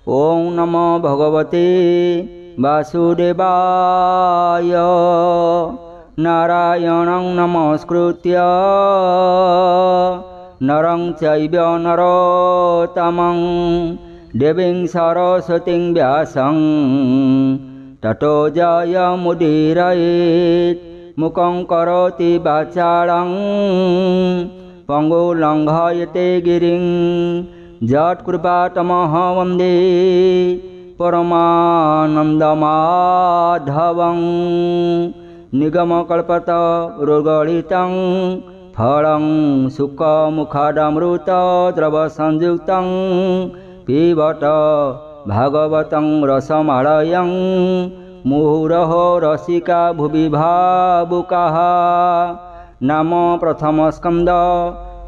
ओं नमो भगवते वासुदेवाय। नारायणं नमस्कृत्य नरं चैव नरोत्तमं देवीं सरस्वतीं व्यासं ततो जयमुदीरयेत्। मुखं करोति वाचालं पङ्गुलङ्घयते गिरिं यत्कृपातमहं वन्दे परमानन्दमाधवं। निगमकल्पतरुगलितं फलं सुखमुखादमृतद्रवसंयुक्तं पिबत भागवतं रसमालयं मुहुरहो रसिका भुवि भावुकाः। नाम प्रथमस्कन्ध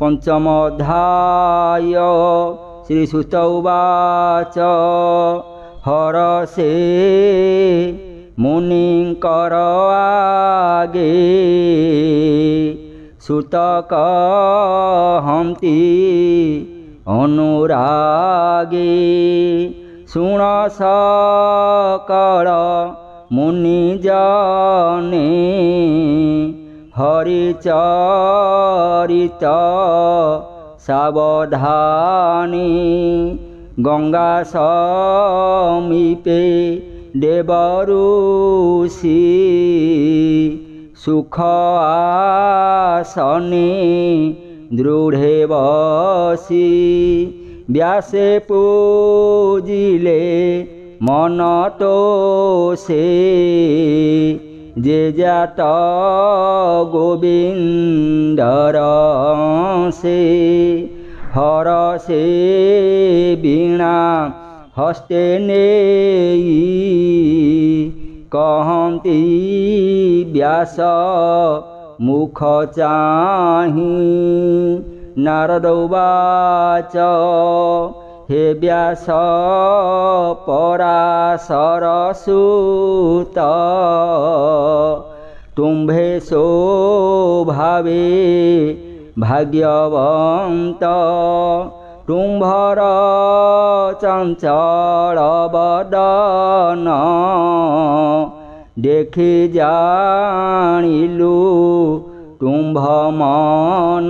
पंचमोऽध्याय। श्रीसुत उवाच हरसे मुनिंकर आगे सुतक हंति अनुरागे। सुण सकल मुनिजने हरिचरित सावधानी। गंगा समीपे देवऋषि सुख आसने दृढ़े बसी। व्यासे पूजिले मन तोषे जे जात गोविंदर से। हरसे वीणा हस्ते नेई कहन्ति व्यास मुख चाहि। नारद उवाच हे व्यास पराशर सुत तुम्भे स्वभावे भाग्यवंत। तुम्भर चंचल बदन देखि जानिलु तुम्भ मन।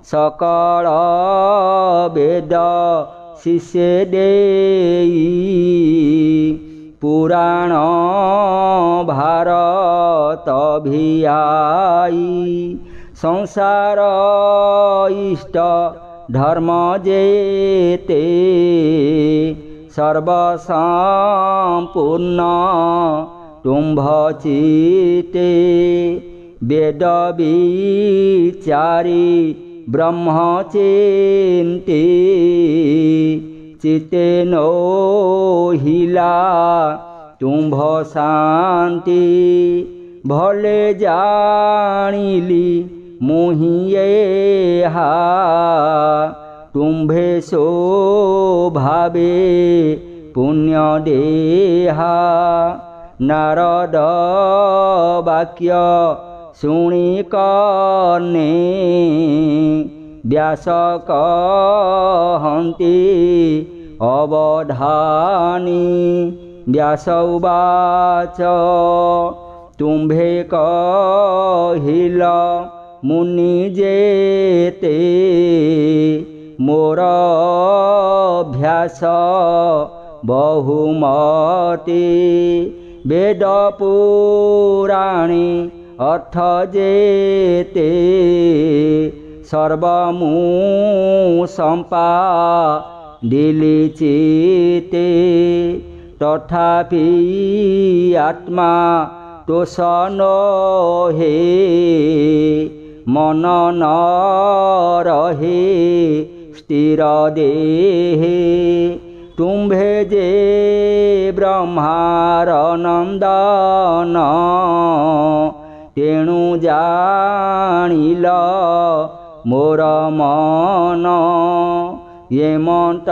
सकल वेद शिष्य देई पुराण भारत भियाई। संसार इष्ट धर्म जेते सर्वसंपूर्ण तुम्भ चिते। वेद विचारी ब्रह्मचिन्ते चिते नोहिला तुम्भ शांति। भले जानिली मुहिएहा तुम्भे स्वभावे पुण्य देहा। नारद वाक्य शुणी कर्णे व्यास कहन्ति अवधानी। व्यास उवाच तुम्भे कहिल मुनि जेते मोर अभ्यास बहुमति। वेद पुराणे अर्थ जेते सर्वमु सम्पादिली चिते। तथापि आत्मा तोष नहे मन न रहे स्थिर देहे। तुम्भे जे ब्रह्मार नंदन तेणु जानिल मोर मन। येमंत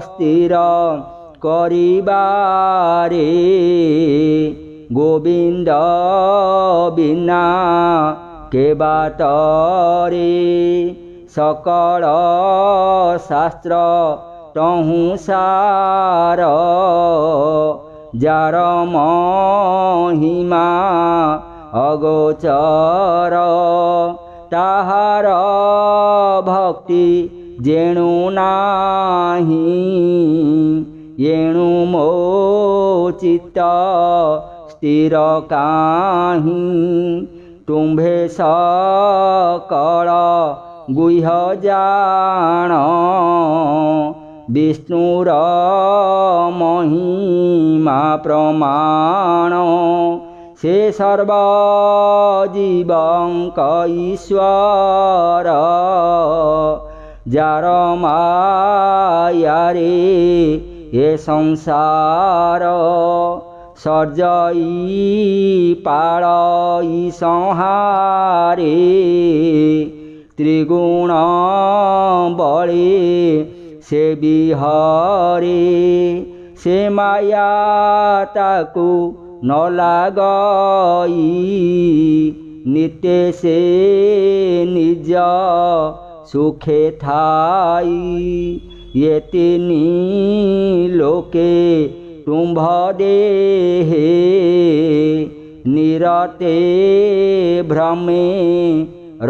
स्थिर करिबारे गोविंद बिना के बातरे। सकल शास्त्र तहु सार जार महिमा अगोचर ताहार भक्ति जेणु नाही येणु मो चित्त स्थिर काहि तुम्भे सकल गुह्य जान विष्णुर महिमा प्रमाण से सर्वजीवंक ईश्वर जार मायारे ये संसार सर्जई पाळई संहारे त्रिगुण बळे से बिहरे से माया ताकू न लागई नित्य से निज सुखे थाई ये तिनी लोके तुम्भ देहे निरते भ्रमे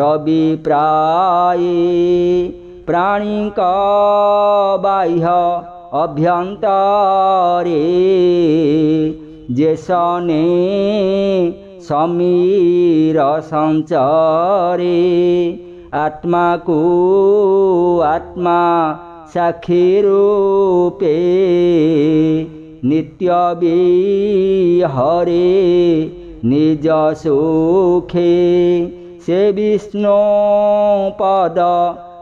रवि प्राये प्राणिक बाह्य अभ्यंतरे जेसने समीर संचरे आत्मा को आत्मा साक्षी रूपे नित्य विहरे निज सुखे से विष्णु पद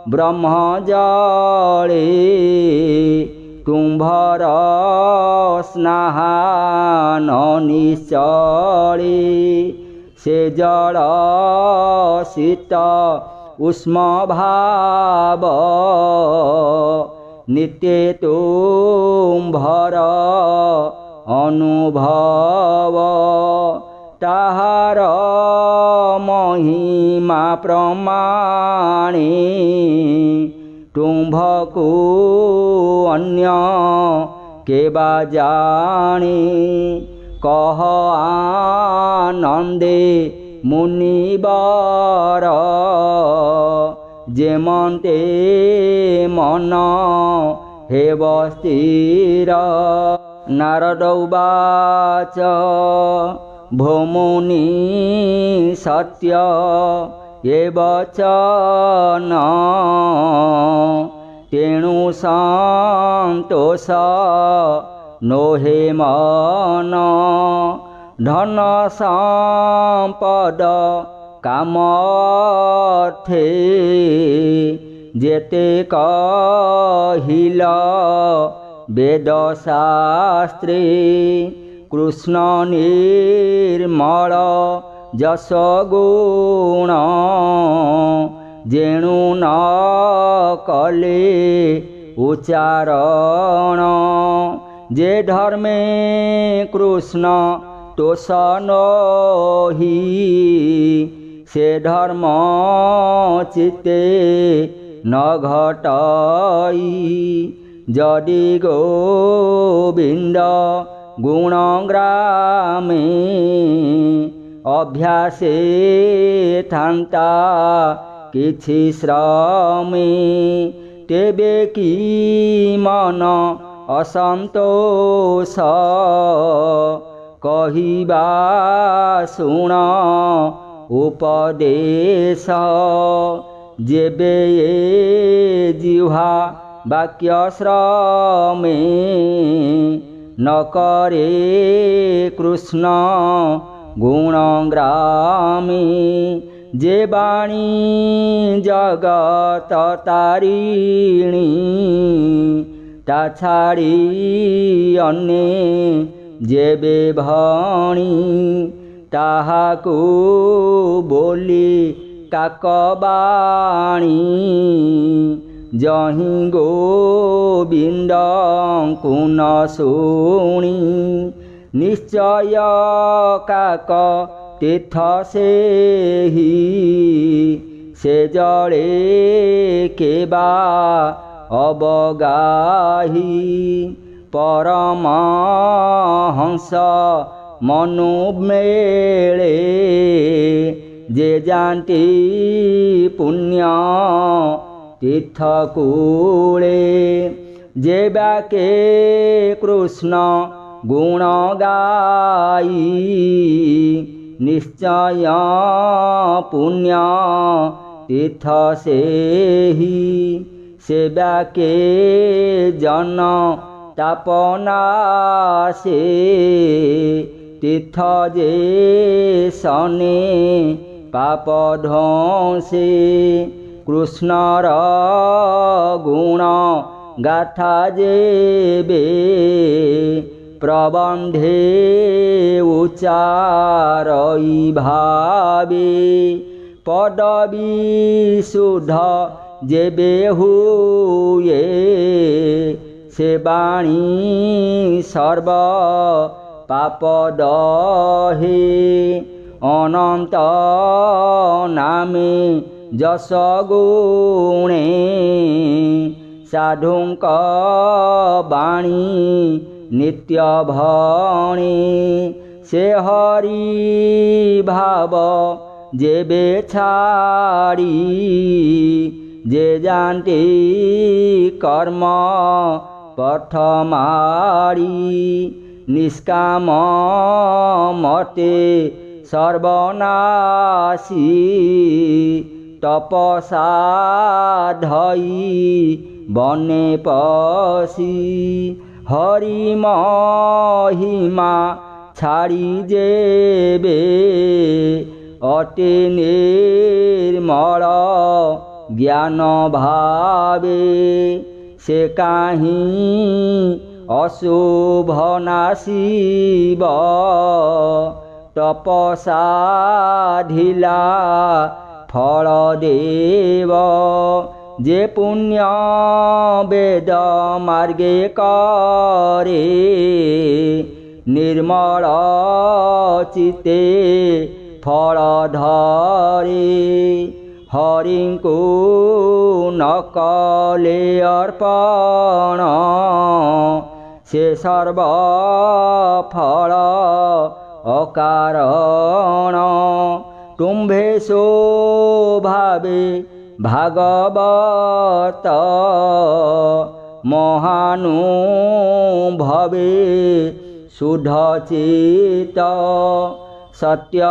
ब्रह्म जले तुम्भर स्नान निश्चले से जल शीत उष्म भाव नित्य तुम्भर अनुभव ताहार महिमा प्रमाणे तुम्भको अन्य केबा जाने कह आनंदे मुनिवर जेमन्ते मन हेव स्थिर नारद उवाच भोमुनि सत्य एव वचन तेणु संतोष नोहे मन धन संपद कामर्थे जेते कहिल वेद शास्त्रे कृष्ण निर्मल जस गुण जेणु न कले उच्चारण जे धर्मे कृष्ण तोषनहि से धर्म चित्ते न घटई जदि गोविंद गुणग्रामे अभ्यासे थांता किछि श्रमे तेबे कि मन असंतोष कहिबा सुण उपदेश जेबे ये जिह्वा वाक्य श्रमे न करे कृष्ण गुणग्रामे जे वाणी जगत तारिणी ता छाड़ी अन्य जेबे भणी ताहाकु बोली काकबाणी जहि गोविंद कुन शुणी निश्चय काक तीर्थ से जड़े केबा अवगाही परमहंस मनुमेळे जे जानती पुण्य तीर्थकूले जे बाके कृष्ण गुण गाई निश्चय पुण्य तीर्थ सेहि से बाके जन तापनासे तीर्थ जे सने पाप ध्वंसे कृष्णर गुण गाथा जेबे प्रबंधे उच्चारई भावे पदवी शुद्ध जेबे हुए से वाणी सर्व पाप दहे अनंत नामे जस गुणे साधुंक वाणी नित्य भणे से हरि भाव जेबे छाड़ी जे जानते कर्म पथ मारी निष्काम मते सर्वनाशी तपसा धई बने पसी हरि महिमा छाड़ी जेबे अटे निर्मल ज्ञान भावे से काहीं अशुभ नाशिब तपसा ढिला फल देव जे पुण्य वेद मार्गे करे निर्मल चिते फल धरे हरि को न कले अर्पण से सर्व फल अकारण तुम्भे शोभावे भागवत महानुभवे शुद्ध चित्त सत्यवचन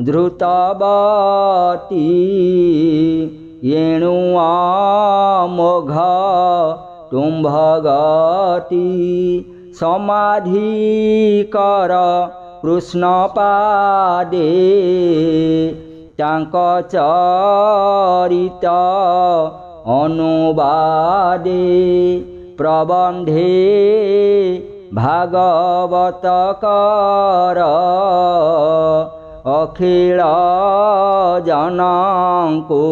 धृतवती येणुआ मोघ तुम्भगति समाधि कर कृष्ण पादे तांक चरित अनुवादे प्रबंधे भागवत कर अखिल जनंको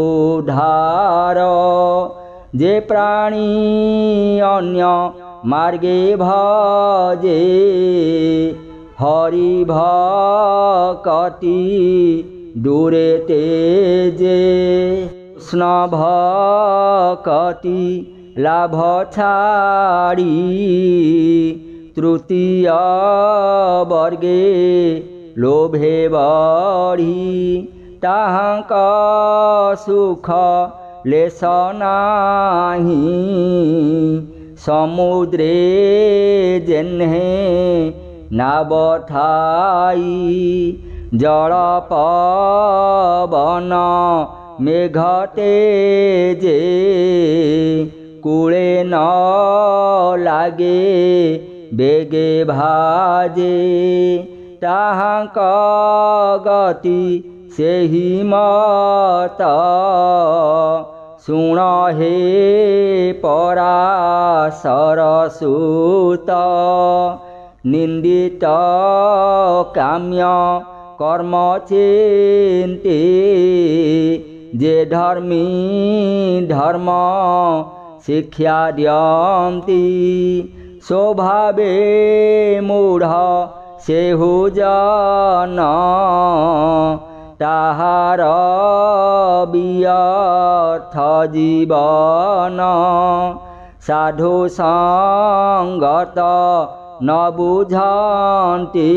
धार जे प्राणी अन्य मार्गे भजे हरि भक्ति दूरे तेजे कृष्ण भक्ति लाभ छाड़ी तृतीय वर्गे लोभे बढ़ी ताहांक सुख लेस नाही समुद्रे जेन्हे नाव थाई जल पवन मेघ तेजे कूले न लागे बेगे भाजे ताहांक गति सेहि मत सुण हे पराशर सुत निंदित काम्य कर्म चिंते जे धर्मी धर्म शिक्षा दियन्ति स्वभावे मूढ़ सेहु जन ताहार व्यर्थ जीवन साधु संगत न बुझंती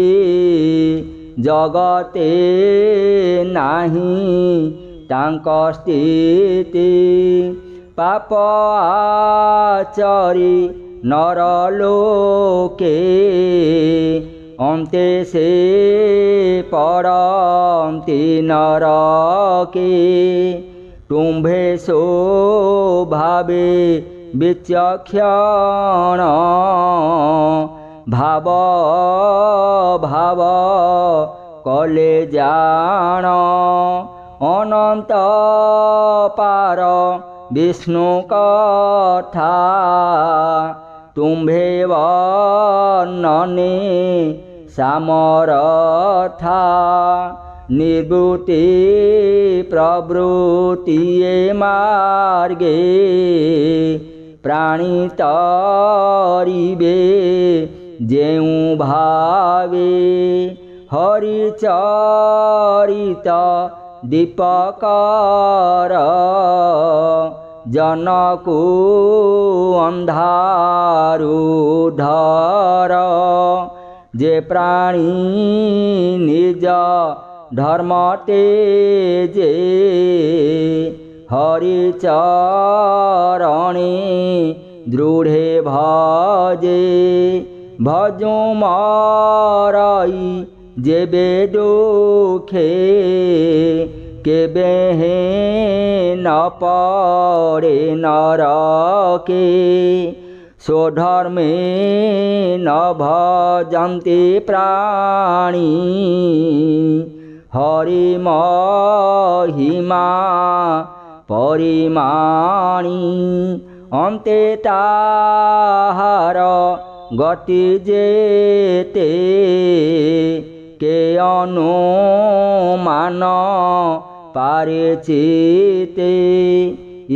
जगते नाही तांक स्थिति पाप आचरी नरलोके अन्ते से पड़न्ति नरके तुम्भे स्वभावे विचक्षण भाव भाव कले जान अनंत पार विष्णु कथा तुम्भे वर्णने सामरथा निर्वृत्ति प्रवृत्ति मार्गे प्राणी तरिबे जेउ भावे हरिचरित दीपकर जनको अंधारुधर जे प्राणी निज धर्म तेजे हरिचरणे दृढ़े भजे भजो मरई जेबे दुखे केबे हे न पड़े नरके स्वधर्मे न भजन्ति प्राणी हरि महिमा परिमाणी अन्ते ताहार गति जेते के अनुमान पारे चिते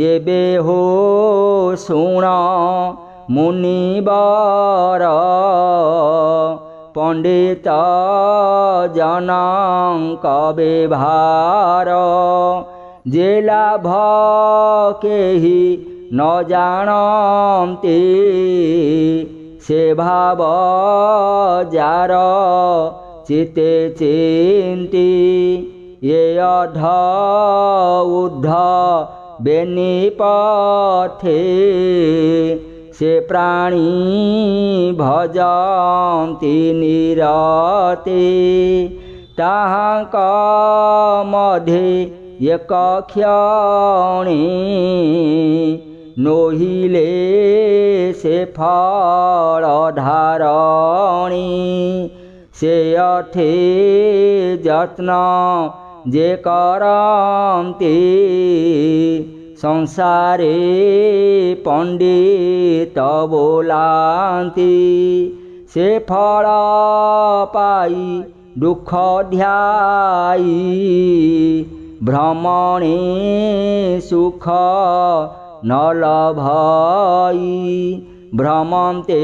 एबे हो सुण मुनिवर पंडित जनक व्यवहार जे लाभ केहि न जानते से भाव जार चिते चिंती ये अध उद्ध बेनिपथे से प्राणी भजन्ति निरते ताहाक मध्ये एक क्षणे नोहिले से फल धारणी से अथे यत्न जे करन्ति संसारे पंडित बोलांती से फल पाई दुख ध्यायी भ्रमणे सुख न लभई भ्रमन्ते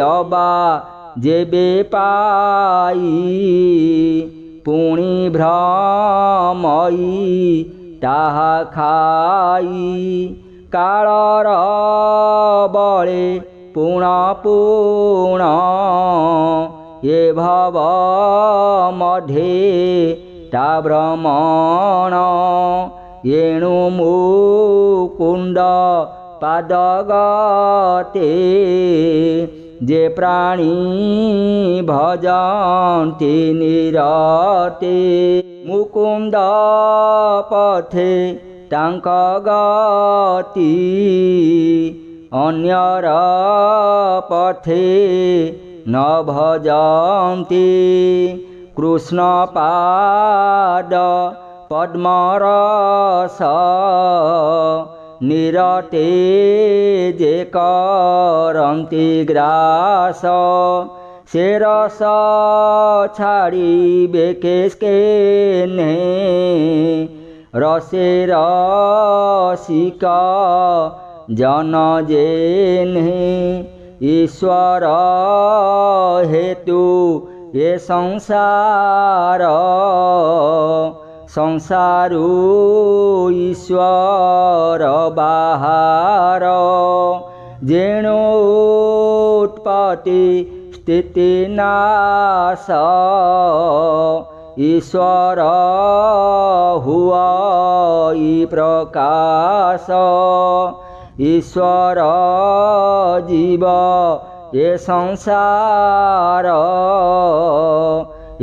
अबा जेबे पाई पुणी भ्रमई ताहा खाई कालर बळे पुण पुण ये भव मध्ये ता भ्रमण येणु मुकुंद पादगते जे प्राणी भजन्ति निरते मुकुंद पथे तांक गति अन्यर पथे न भजन्ति कृष्ण पाद पद्मरस निरते जे करन्ति ग्रास से रस छाड़िबे केस्केने रसे रसिक जन जेने ईश्वर हेतु ଏ ସଂସାର ସଂସାରୁ ଈଶ୍ୱର ବାହାର ଯେଣୁ ଉତ୍ପତ୍ତି ସ୍ଥିତି ନାଶ ଈଶ୍ୱର ହୁଅ ଇ ପ୍ରକାଶ ଈଶ୍ୱର ଜୀବ ଏ ସଂସାର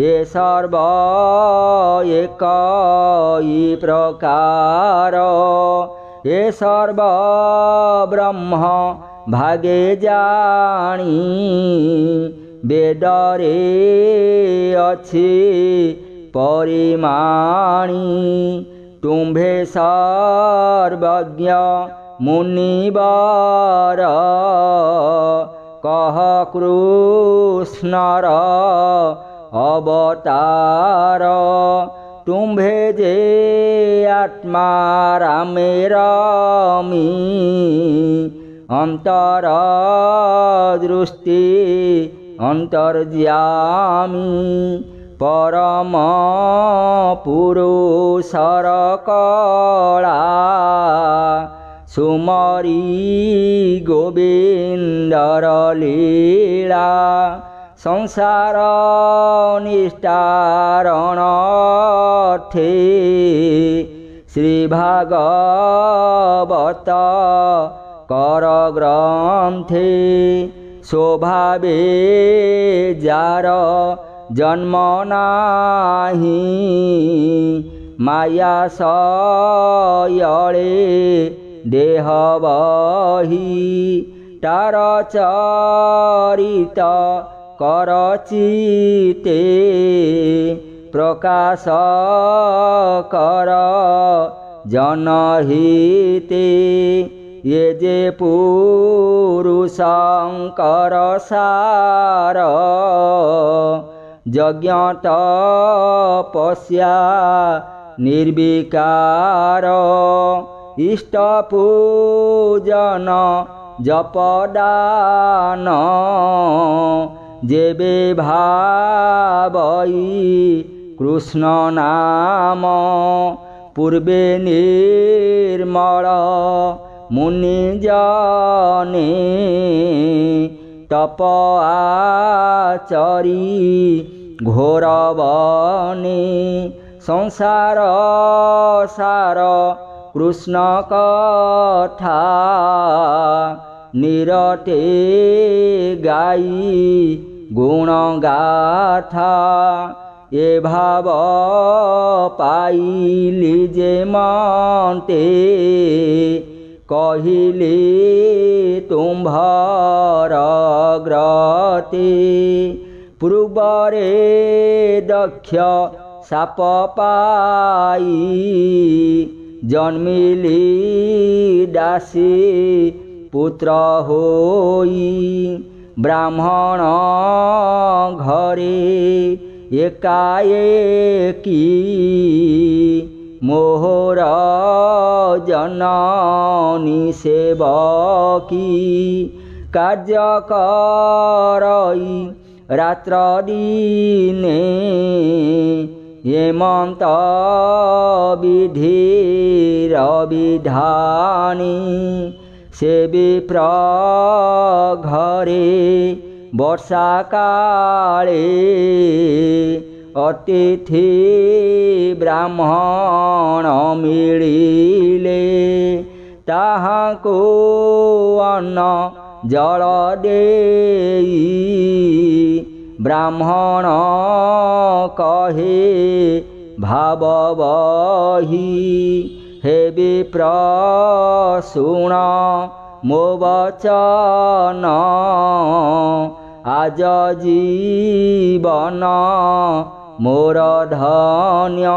ଏ ସର୍ବ ଏକ ଇ ପ୍ରକାର ଏ ସର୍ବ ବ୍ରହ୍ମ ଭାଗେ ଜାଣି ବେଦରେ ଅଛି ପରିମାଣି ତୁମ୍ଭେ ସର୍ବଜ୍ଞ ମୁନିବାର କହ କୃଷ୍ଣର ଅବତାର ତୁମ୍ଭେ ଯେ ଆତ୍ମା ରାମେ ରମି ଅନ୍ତର ଦୃଷ୍ଟି ଅନ୍ତର୍ଯାମୀ ପରମ ପୁରୁଷର କଳା ସୁମରି ଗୋବିନ୍ଦର ଲୀଳା ସଂସାର ନିଷ୍ଠାରଣ ଅର୍ଥେ ଶ୍ରୀ ଭାଗବତ कर ग्रंथे स्वभावे जार जन्म नाही माया सयळे देह बही तार चरित करचिते प्रकाश कर जनहिते ये जे पुरुषंकर सार यज्ञ तपस्या निर्विकार इष्ट पूजन जपदान जेबे भावई कृष्ण नाम पूर्वे निर्मल मुनि जने तप आचरी घोर बने संसार सार कृष्ण कथा निरते गाई गुण गाथा ये भाव पाइली जे मते कहिले तुम्भर ग्रते पूर्वरे दक्ष साप पाई जन्मिली दासी पुत्र होई ब्राह्मण घरे एकाएकी मोहर जननी सेवकी कार्य करई रात्र दिने हेमंत विधिर विधानी से विप्र घरे वर्षा काले अतिथि ब्राह्मण मिलिले ताहाको अन्न जल देई ब्राह्मण कहे भाव बही हे विप्र शुण मो वचन आज जीवन मोर धन्य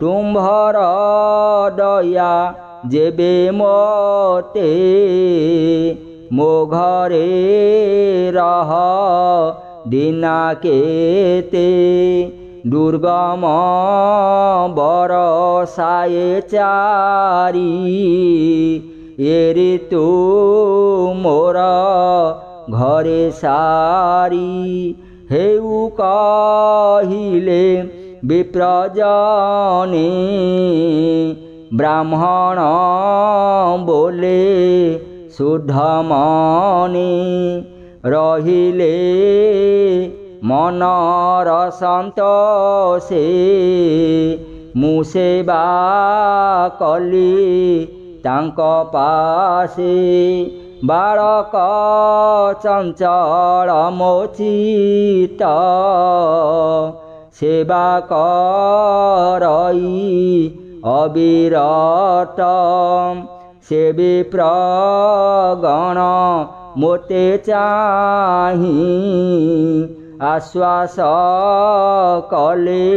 तुम्भर दया जेबे मोते मो घरे रह दिनाकेते दुर्गम बरसाए चारी ए ऋतु मोर घरे सारी हेउ कहिले विप्रजने ब्राह्मण बोले शुद्ध मने रहिले मनर सन्तोषे मु सेवा कली तांक पासे बालक चंचल मोचित सेवा करई अविरत से विप्रगण मोते चाही आश्वास कले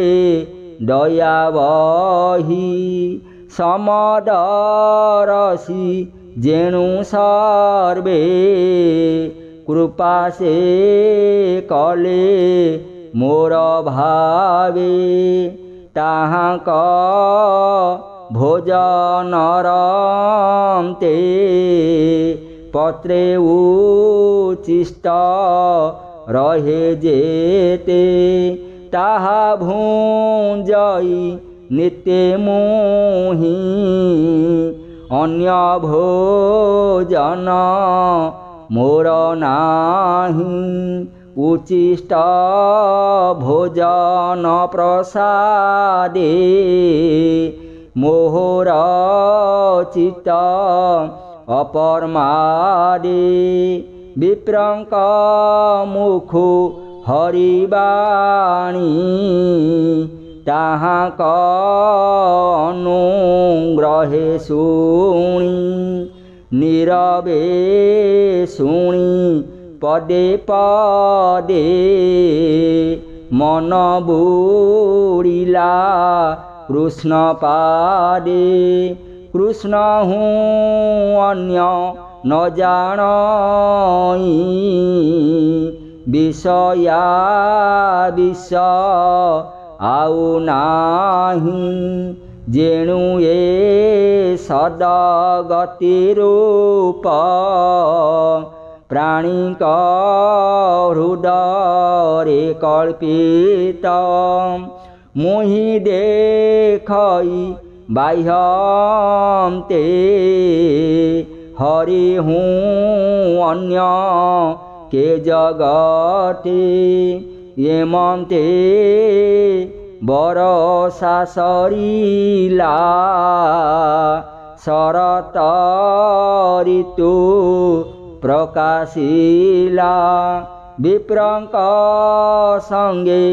दया बही समदरसी जेणु सर्वे कृपा से कले मोर भावे ताहाक भोजन रंते पत्रे उचिष्ट रहे जेते ताहा भुंजई नित्य मोहि अन्य भोजन मोर नाही उचिष्ट भोजन प्रसादे मोहर चित्त अपरमादे विप्रंक मुखु हरिवाणी ताहाक अनुग्रहे शुणी नीरवे शुणी पदे पदे मन बुड़िला कृष्ण पादे कृष्ण हूँ अन्य न जानई विषया विष आउ नाही जेणु ए सदगति रूप प्राणिक हृदय कल्पित मुहि देखई बाह्यंते हरि हूँ अन्य के जगते ये मनते बरसा सरिला शरत ऋतु प्रकाशिला विप्रंक संगे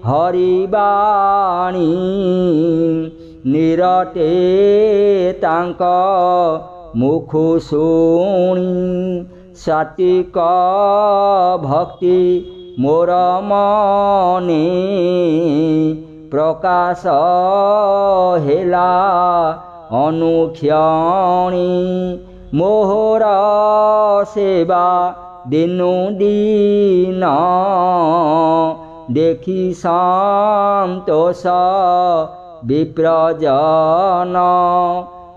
हरिवाणी निरते तांक मुखु शुणी सात्विक भक्ति मोर मने प्रकाश हेला अनुक्षणी मोहर सेवा दिनु दिन देखी संतोष विप्रजन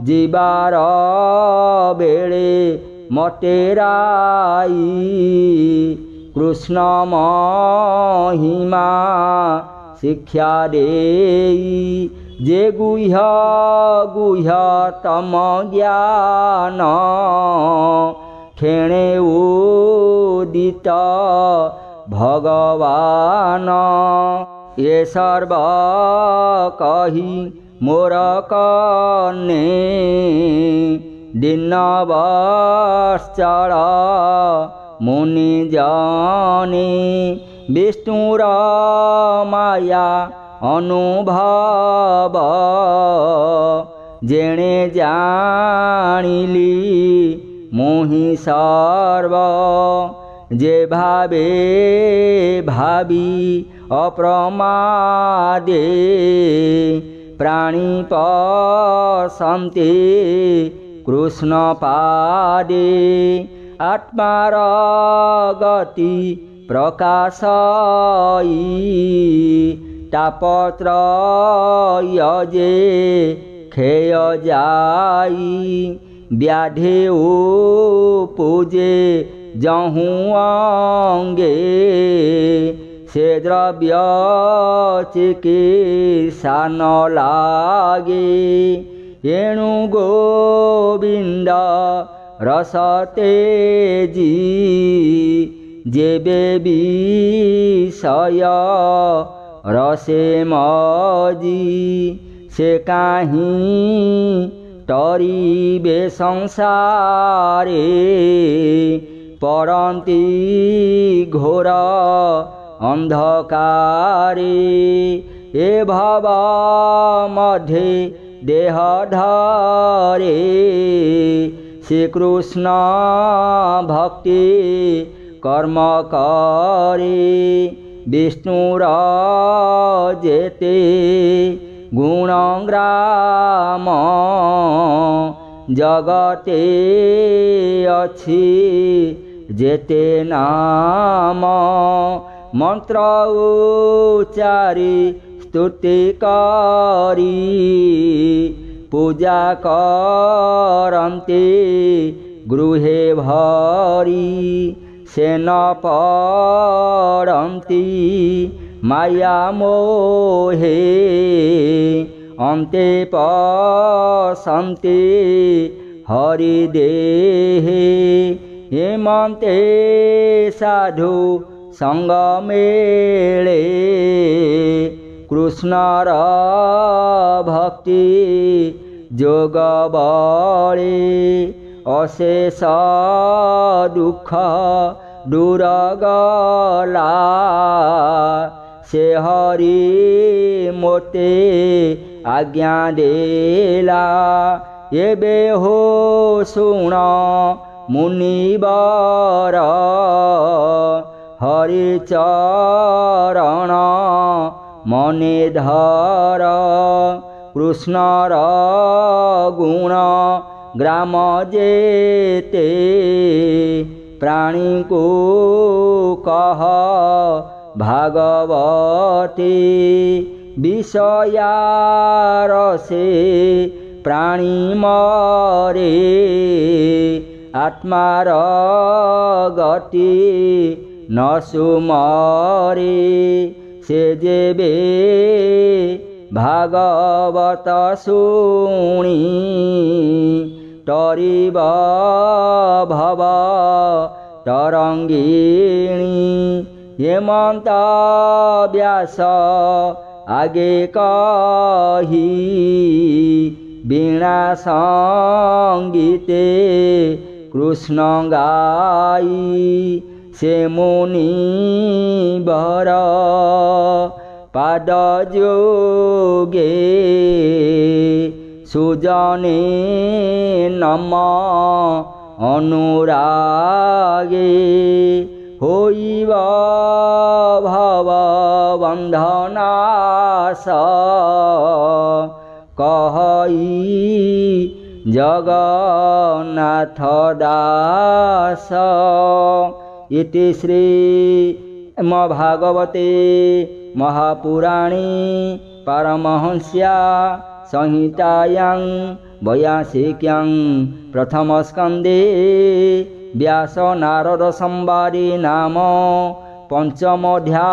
जीवार बेले मटेराई कृष्ण महिमा शिक्षा देई जे गुह्य गुह्यतम ज्ञान खेणे उदित भगवान ये सर्व कही मोर कन्ने दीनवत्सल मुनि जाने विष्णुर माया अनुभव जेणे जानिली मोहि सर्व जे भावे भावी अप्रमादे प्राणी पसंते कृष्ण पादे आत्मार गति प्रकाशई तापत्रयजे खेय जाई व्याधे पूजे जहूँ अंगे से द्रव्य चिकित्सा न लागे एणु गोविंद रस तेजी जेबे विषय रसे मजी से काहीं तरीबे संसारे पड़ती घोर अंधकारे ए भव मध्य देह धरे श्रीकृष्ण भक्ति कर्म करे विष्णुर जेते गुणग्राम जगते अछि जेते नाम मंत्र उच्चारी स्तुति करी पूजा करन्ते गृहे भरी से न पड़न्ति माया मोहे अन्ते पसन्ते हरिदेहे हेमन्ते साधु संग मेले कृष्णर भक्ति जोग बळे अशेष दुख दूर गला से हरि मोते आज्ञा देला एबे हो सुण मुनिवर हरि चरण मने धर कृष्णर गुण ग्राम जेते प्राणी को कह भागवते विषया रसे प्राणी मरे आत्मार गति न सुमरे से जेबे भागवत शुणी तरिब भव तरंगिणी हेमंत व्यास आगे कही वीणा संगीते कृष्ण गाई से मुनि वर पाद जोगे सुजने नम अनुरागे होइब भव बंधनाश कहई जगन्नाथ दास इति श्री भागवते महापुराणे पारमहंस्या संहितायां 82 प्रथमस्कन्धे व्यास नारद संवादे नाम 5मोऽध्यायः।